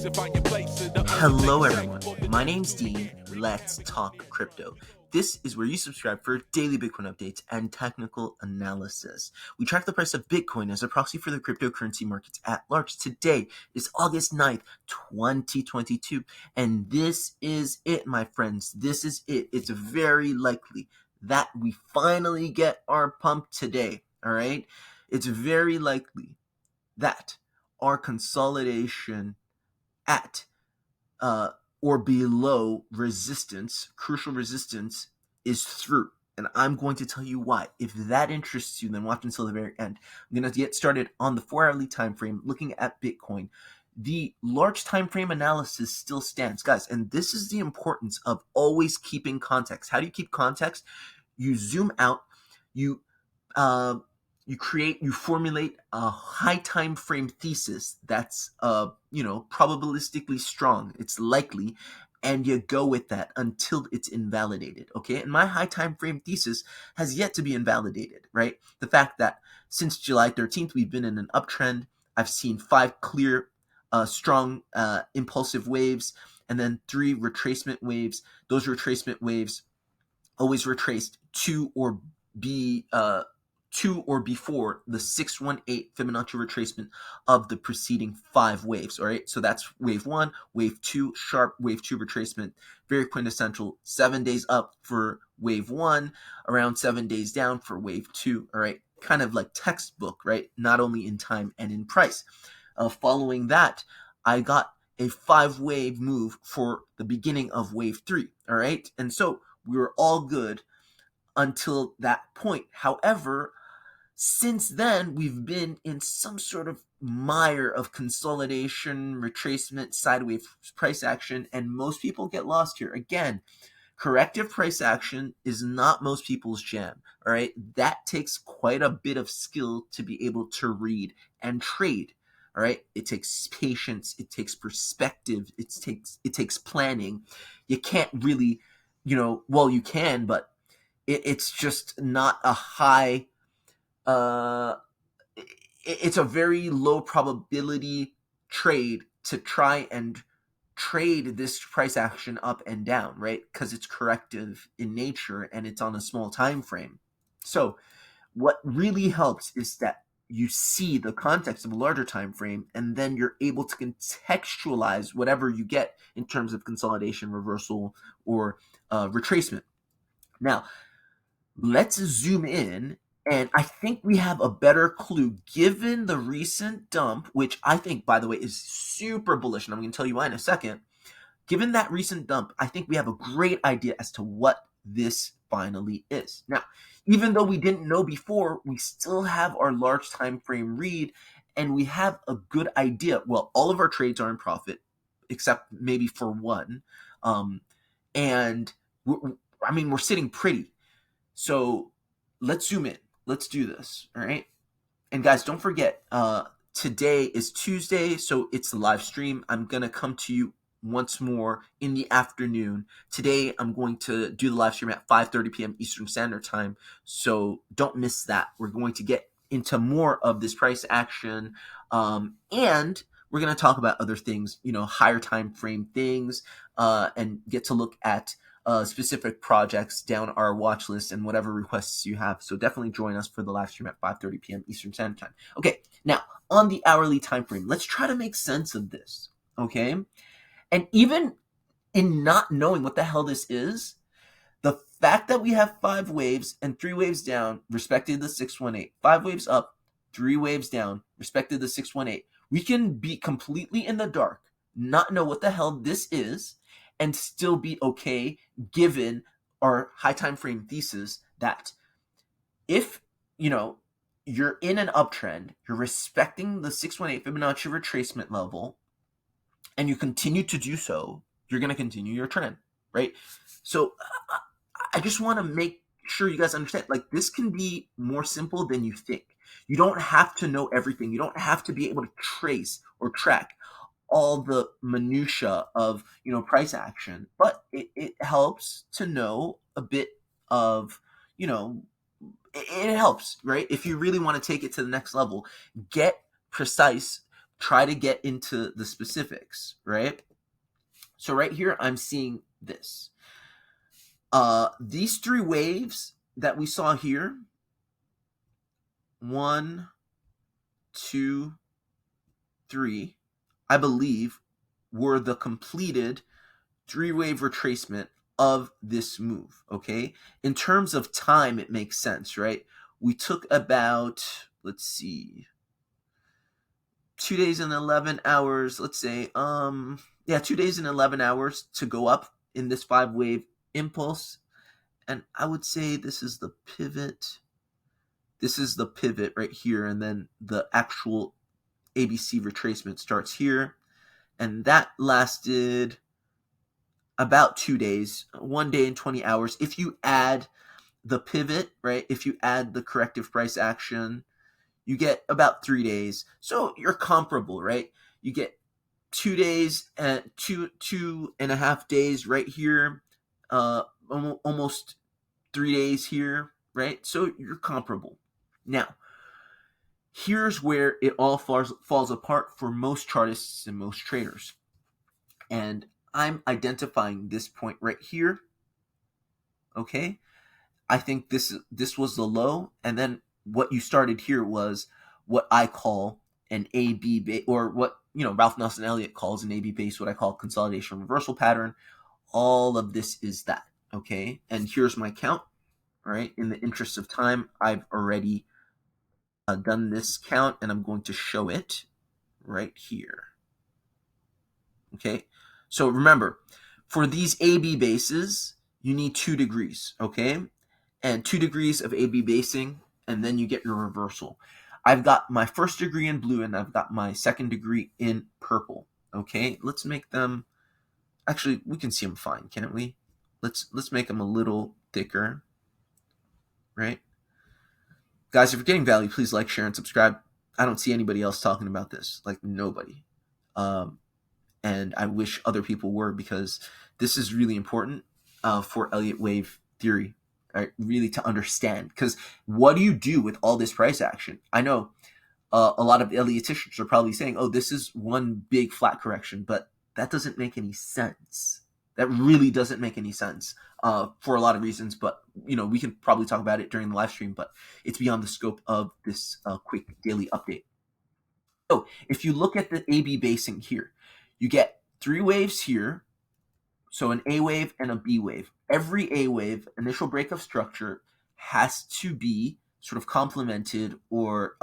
Hello, everyone. My name's Dean. Let's talk crypto. This is where you subscribe for daily Bitcoin updates and technical analysis. We track the price of Bitcoin as a proxy for the cryptocurrency markets at large. Today is August 9th, 2022, and this is it, my friends. This is it. It's very likely that we finally get our pump today, all right? It's very likely that our consolidation at or below resistance, crucial resistance, is through. And I'm going to tell you why. If that interests you, then watch until the very end. I'm going to get started on the 4-hourly time frame, looking at Bitcoin. The large time frame analysis still stands, guys, and this is the importance of always keeping context. How do you keep context? You zoom out, you formulate a high time frame thesis that's probabilistically strong. It's likely, and you go with that until it's invalidated. Okay, and my high time frame thesis has yet to be invalidated. Right, the fact that since July 13th we've been in an uptrend. I've seen 5 clear, strong, impulsive waves, and then 3 retracement waves. Those retracement waves always retraced to or before the 618 Fibonacci retracement of the preceding 5 waves. All right, so that's wave 1, wave 2, sharp wave 2 retracement, very quintessential. 7 days up for wave 1, around 7 days down for wave 2. All right, kind of like textbook, right? Not only in time and in price. Following that, I got a 5-wave move for the beginning of wave 3. All right, and so we were all good until that point. However, since then, we've been in some sort of mire of consolidation, retracement, sideways price action, and most people get lost here. Again, corrective price action is not most people's jam, all right? That takes quite a bit of skill to be able to read and trade, all right? It takes patience, it takes perspective, it takes planning. You can't really, you can, but it's just not a high... it's a very low probability trade to try and trade this price action up and down, right? Because it's corrective in nature and it's on a small time frame. So what really helps is that you see the context of a larger time frame, and then you're able to contextualize whatever you get in terms of consolidation, reversal, or retracement. Now, let's zoom in. And I think we have a better clue given the recent dump, which I think, by the way, is super bullish. And I'm going to tell you why in a second. Given that recent dump, I think we have a great idea as to what this finally is. Now, even though we didn't know before, we still have our large time frame read, and we have a good idea. Well, all of our trades are in profit, except maybe for one. And we're sitting pretty. So let's zoom in. Let's do this, all right? And guys, don't forget, today is Tuesday, so it's the live stream. I'm going to come to you once more in the afternoon. Today, I'm going to do the live stream at 5:30 p.m. Eastern Standard Time, so don't miss that. We're going to get into more of this price action, and we're going to talk about other things, higher time frame things, and get to look at specific projects down our watch list and whatever requests you have. So definitely join us for the live stream at 5:30 p.m. Eastern Standard Time. Okay, now on the hourly time frame, let's try to make sense of this. Okay, and even in not knowing what the hell this is, the fact that we have 5 waves and 3 waves down, respected the 618, 5 waves up, 3 waves down, respected the 618, we can be completely in the dark, not know what the hell this is, and still be okay given our high time frame thesis that if, you're in an uptrend, you're respecting the 618 Fibonacci retracement level, and you continue to do so, you're going to continue your trend, right? So I just want to make sure you guys understand, this can be more simple than you think. You don't have to know everything. You don't have to be able to trace or track all the minutia of price action, but it helps to know a bit of it helps, right? If you really want to take it to the next level, get precise try to get into the specifics, right? So right here, I'm seeing this. These three waves that we saw here, 1, 2, 3, I believe, were the completed three-wave retracement of this move, okay? In terms of time, it makes sense, right? We took about, let's see, 2 days and 11 hours, let's say, 2 days and 11 hours to go up in this 5-wave impulse. And I would say this is the pivot. This is the pivot right here, and then the actual ABC retracement starts here. And that lasted about 2 days, 1 day and 20 hours. If you add the pivot, right, if you add the corrective price action, you get about 3 days. So you're comparable, right? You get 2 days and 2.5 days right here, almost 3 days here, right? So you're comparable. Now, here's where it all falls apart for most chartists and most traders. And I'm identifying this point right here. Okay, I think this was the low, and then what you started here was what I call an AB base, or what Ralph Nelson Elliott calls an AB base, what I call consolidation reversal pattern. All of this is that. Okay, and here's my count. All right, in the interest of time, I've already done this count, and I'm going to show it right here. Okay, so remember, for these AB bases, you need 2 degrees, okay? And 2 degrees of AB basing, and then you get your reversal. I've got my first degree in blue, and I've got my second degree in purple, okay? Let's make them, actually, we can see them fine, can't we? Let's make them a little thicker, right? Guys, if you're getting value, please like, share, and subscribe. I don't see anybody else talking about this, like nobody. And I wish other people were, because this is really important for Elliott wave theory, right? Really to understand. Because what do you do with all this price action? I know a lot of Elliottians are probably saying, oh, this is one big flat correction, but that doesn't make any sense. That really doesn't make any sense for a lot of reasons, but we can probably talk about it during the live stream, but it's beyond the scope of this quick daily update. So if you look at the AB basing here, you get 3 waves here, so an A wave and a B wave. Every A wave, initial break of structure, has to be sort of complemented or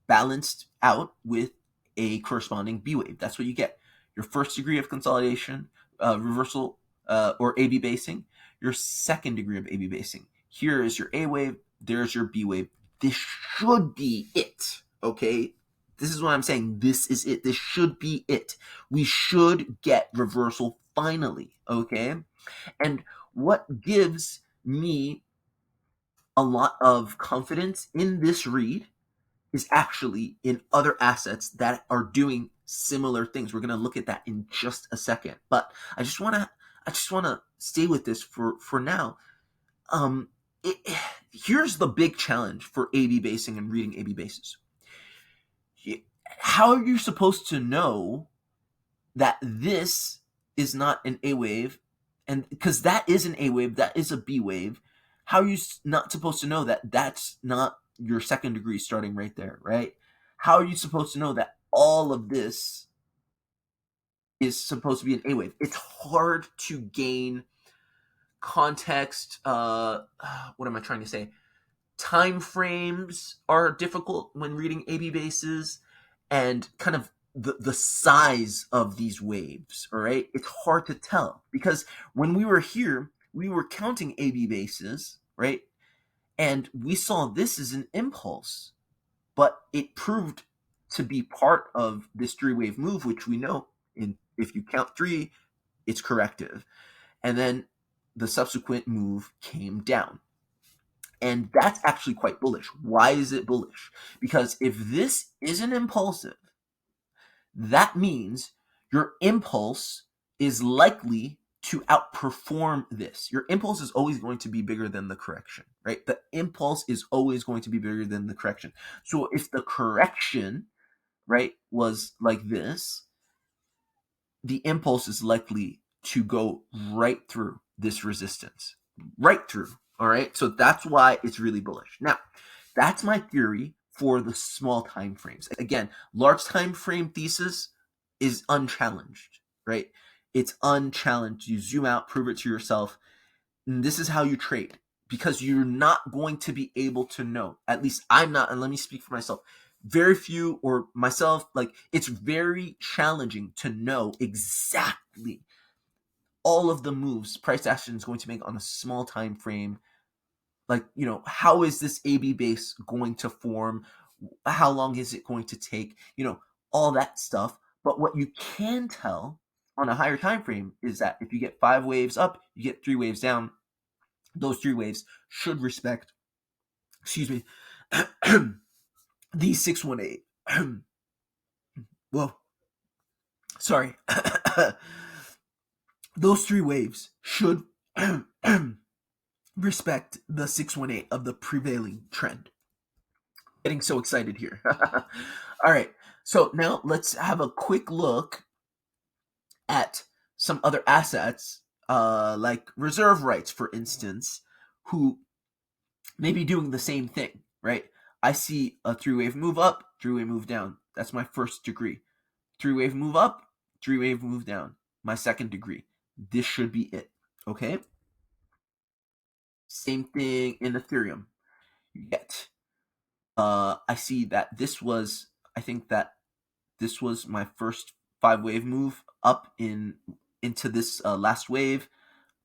balanced out with a corresponding B wave. That's what you get. Your first degree of consolidation, reversal, or AB basing, your second degree of AB basing. Here is your A wave, there's your B wave. This should be it, okay? This is what I'm saying. This is it. This should be it. We should get reversal finally, okay? And what gives me a lot of confidence in this read is actually in other assets that are doing similar things. We're going to look at that in just a second. But I just want to stay with this for now. Here's the big challenge for AB basing and reading AB bases. How are you supposed to know that this is not an A wave? And because that is an A wave, that is a B wave. How are you not supposed to know that that's not your second degree starting right there, right? How are you supposed to know that all of this is supposed to be an A wave? It's hard to gain context. What am I trying to say? Time frames are difficult when reading AB bases, and kind of the size of these waves, all right? It's hard to tell, because when we were here, we were counting AB bases, right? And we saw this as an impulse, but it proved to be part of this 3-wave move, which we know if you count 3, it's corrective. And then the subsequent move came down. And that's actually quite bullish. Why is it bullish? Because if this isn't impulsive, that means your impulse is likely to outperform this. Your impulse is always going to be bigger than the correction, right? The impulse is always going to be bigger than the correction. So if the correction, right, was like this, the impulse is likely to go right through this resistance, right through. All right, so that's why it's really bullish. Now, that's my theory for the small time frames. Again, large time frame thesis is unchallenged, right? It's unchallenged. You zoom out, prove it to yourself. And this is how you trade, because you're not going to be able to know. At least I'm not, and let me speak for myself. Very few, or myself, like, it's very challenging to know exactly all of the moves price action is going to make on a small time frame. Like, how is this AB base going to form? How long is it going to take? All that stuff. But what you can tell on a higher time frame is that if you get 5 waves up, you get 3 waves down. Those 3 waves should respect, excuse me, the 618. Whoa, sorry. Those 3 waves should respect the 618 of the prevailing trend. Getting so excited here. All right, so now let's have a quick look at some other assets, like reserve rights, for instance, who may be doing the same thing, right? I see a 3-wave move up, 3-wave move down. That's my first degree. 3-wave move up, 3-wave move down. My second degree. This should be it, okay? Same thing in Ethereum. Yet, I see that I think that this was my first 5-wave move up into this last wave,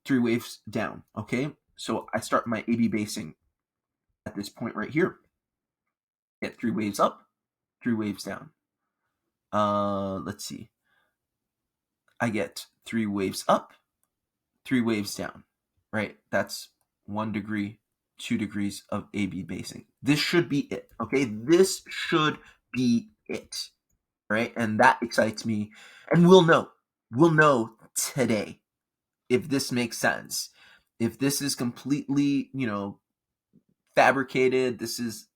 3 waves down, okay? So I start my AB basing at this point right here. Get 3 waves up, 3 waves down. Let's see. I get 3 waves up, 3 waves down, right? That's 1 degree, 2 degrees of AB basing. This should be it, okay? This should be it, right? And that excites me. And we'll know today if this makes sense. If this is completely, fabricated, this is,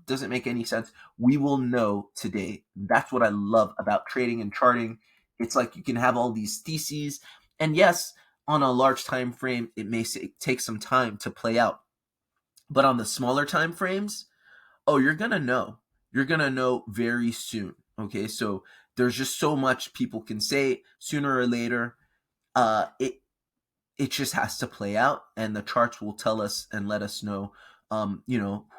doesn't make any sense, we will know today. That's what I love about trading and charting. It's like you can have all these theses, and yes, on a large time frame, it may take some time to play out. But on the smaller time frames, you're going to know. You're going to know very soon. Okay, so there's just so much people can say sooner or later. It just has to play out, and the charts will tell us and let us know,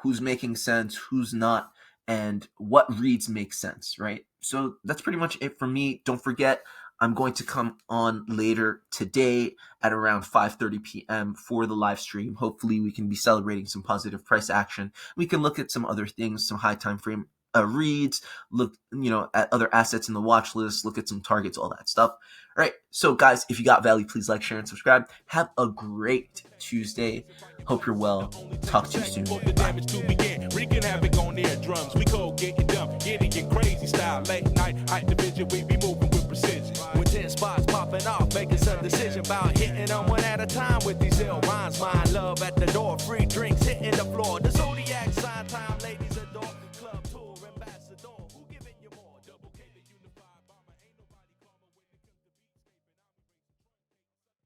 who's making sense, who's not, and what reads make sense, right? So that's pretty much it for me. Don't forget, I'm going to come on later today at around 5:30 p.m. for the live stream. Hopefully we can be celebrating some positive price action. We can look at some other things, some high time frame reads, look, at other assets in the watch list, look at some targets, all that stuff. All right, so guys, if you got value, please like, share, and subscribe. Have a great Tuesday. Hope you're well. Talk to you soon. Wreaking havoc on their drums. We go getting dumb, getting crazy style. Late night, high division, we be moving with precision. With 10 spots popping off, making some decision about hitting them one at a time with these ill rhymes. My love at